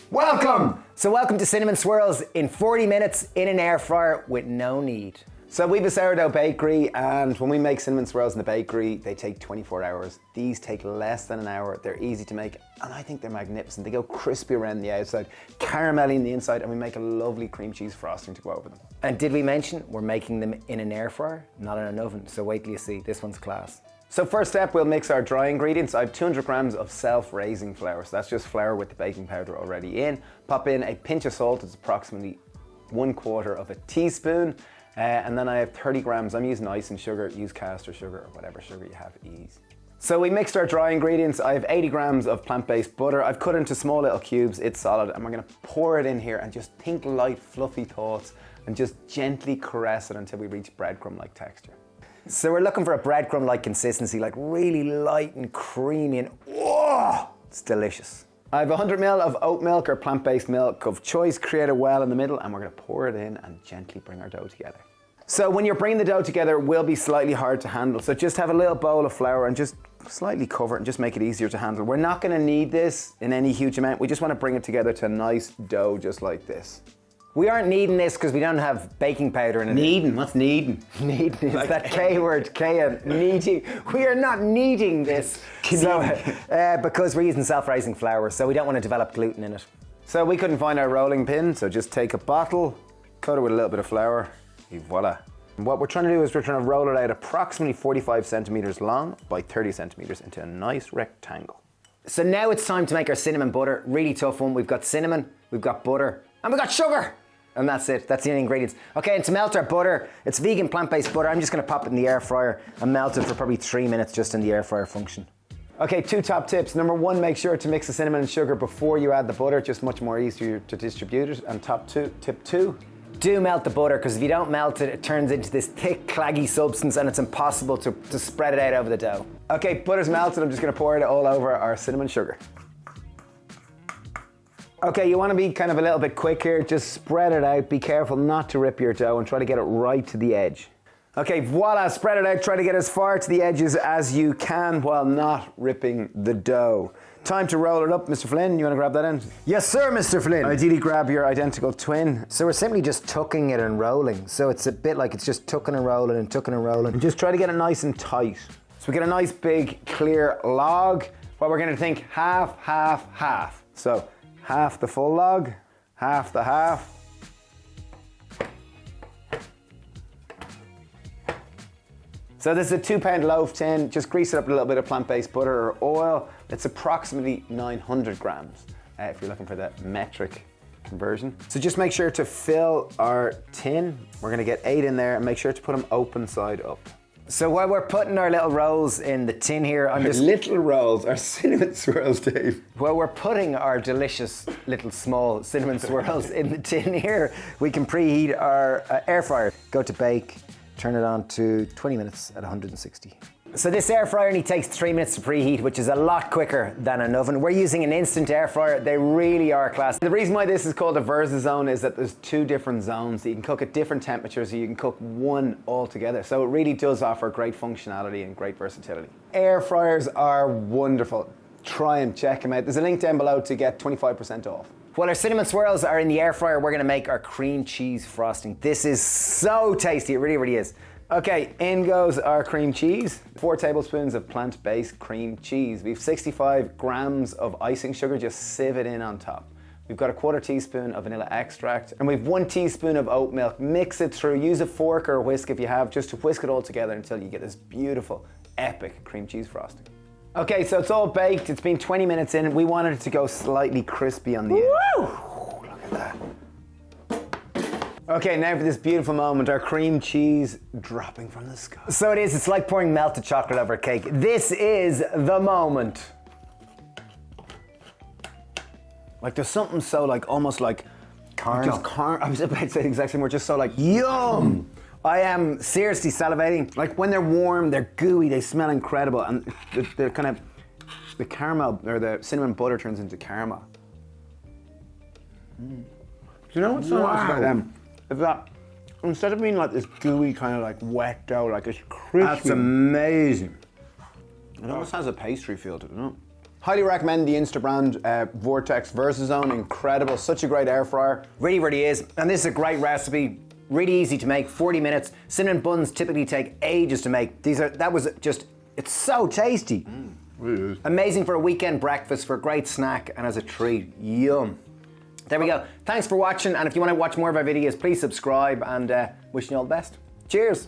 Welcome! So welcome to Cinnamon Swirls in 40 minutes in an air fryer with no need. So we have a sourdough bakery, and when we make cinnamon swirls in the bakery, they take 24 hours. These take less than an hour. They're easy to make, and I think they're magnificent. They go crispy around the outside, caramelly in the inside, and we make a lovely cream cheese frosting to go over them. And did we mention we're making them in an air fryer, not in an oven? So wait till you see, this one's class. So first step, we'll mix our dry ingredients. I have 200 grams of self-raising flour. So that's just flour with the baking powder already in. Pop in a pinch of salt. It's approximately 1/4 of a teaspoon. And then I have 30 grams. I'm using icing sugar. Use caster sugar or whatever sugar you have, ease. So we mixed our dry ingredients. I have 80 grams of plant-based butter. I've cut into small little cubes. It's solid. And we're gonna pour it in here and just think light, fluffy thoughts and just gently caress it until we reach breadcrumb-like texture. So we're looking for a breadcrumb-like consistency, like really light and creamy, and oh, it's delicious. I have 100 ml of oat milk or plant-based milk of choice, create a well in the middle, and we're gonna pour it in and gently bring our dough together. So when you're bringing the dough together, it will be slightly hard to handle. So just have a little bowl of flour and just slightly cover it and just make it easier to handle. We're not gonna need this in any huge amount. We just wanna bring it together to a nice dough just like this. We aren't kneading this because we don't have baking powder in it. Kneading? What's kneading? Kneading is like that K word, K, kneading. We are not kneading this because we're using self-raising flour, so we don't want to develop gluten in it. So we couldn't find our rolling pin, so just take a bottle, coat it with a little bit of flour, and voila. And what we're trying to do is we're trying to roll it out approximately 45 centimeters long by 30 centimeters into a nice rectangle. So now it's time to make our cinnamon butter. Really tough one. We've got cinnamon, we've got butter, and we've got sugar. And that's it, that's the only ingredients. Okay, and to melt our butter, it's vegan plant-based butter. I'm just gonna pop it in the air fryer and melt it for probably 3 minutes just in the air fryer function. Okay, 2 top tips. Number 1, make sure to mix the cinnamon and sugar before you add the butter, just much more easier to distribute it. And tip 2. Do melt the butter, because if you don't melt it, it turns into this thick, claggy substance and it's impossible to spread it out over the dough. Okay, butter's melted, I'm just gonna pour it all over our cinnamon sugar. Okay, you want to be kind of a little bit quick here. Just spread it out. Be careful not to rip your dough and try to get it right to the edge. Okay, voila, spread it out. Try to get as far to the edges as you can while not ripping the dough. Time to roll it up. Mr. Flynn, you want to grab that end? Yes, sir, Mr. Flynn. Ideally, grab your identical twin. So we're simply just tucking it and rolling. So it's a bit like it's just tucking and rolling and tucking and rolling. And just try to get it nice and tight. So we get a nice big clear log. What we're going to think half, half, half. So half the full log, half the half. So this is a 2-pound loaf tin. Just grease it up with a little bit of plant-based butter or oil. It's approximately 900 grams if you're looking for the metric conversion. So just make sure to fill our tin. We're gonna get 8 in there and make sure to put them open side up. So while we're putting our little rolls in the tin here, I'm just... Little rolls, our cinnamon swirls, Dave. While we're putting our delicious little small cinnamon swirls in the tin here, we can preheat our air fryer. Go to bake, turn it on to 20 minutes at 160. So this air fryer only takes 3 minutes to preheat, which is a lot quicker than an oven. We're using an instant air fryer. They really are class. The reason why this is called a Versa zone is that there's 2 different zones that you can cook at different temperatures, so you can cook one altogether. So it really does offer great functionality and great versatility. Air fryers are wonderful. Try them, check them out. There's a link down below to get 25% off. While our cinnamon swirls are in the air fryer, we're gonna make our cream cheese frosting. This is so tasty, it really, really is. Okay, in goes our cream cheese. 4 tablespoons of plant-based cream cheese. We have 65 grams of icing sugar, just sieve it in on top. We've got a 1/4 teaspoon of vanilla extract, and we've 1 teaspoon of oat milk. Mix it through, use a fork or a whisk if you have, just to whisk it all together until you get this beautiful, epic cream cheese frosting. Okay, so it's all baked. It's been 20 minutes in. We wanted it to go slightly crispy on the edge. Woo! Look at that. Okay, now for this beautiful moment, our cream cheese dropping from the sky. So it is, it's like pouring melted chocolate over a cake. This is the moment. Like there's something so like, almost like Caramel. I was about to say the exact same word, just so like, yum! I am seriously salivating. Like when they're warm, they're gooey, they smell incredible, and they're kind of, the caramel, or the cinnamon butter turns into caramel. Do you know what's so nice about them? Is that instead of being like this gooey kind of like wet dough, like it's crispy. That's amazing. It almost has a pastry feel to it, doesn't it? Highly recommend the Instabrand Vortex VersaZone. Incredible, such a great air fryer. Really, really is. And this is a great recipe. Really easy to make, 40 minutes. Cinnamon buns typically take ages to make. It's so tasty. Really is. Amazing for a weekend breakfast, for a great snack, and as a treat. Yum. There we go. Thanks for watching, and if you want to watch more of our videos, please subscribe, and wishing you all the best. Cheers.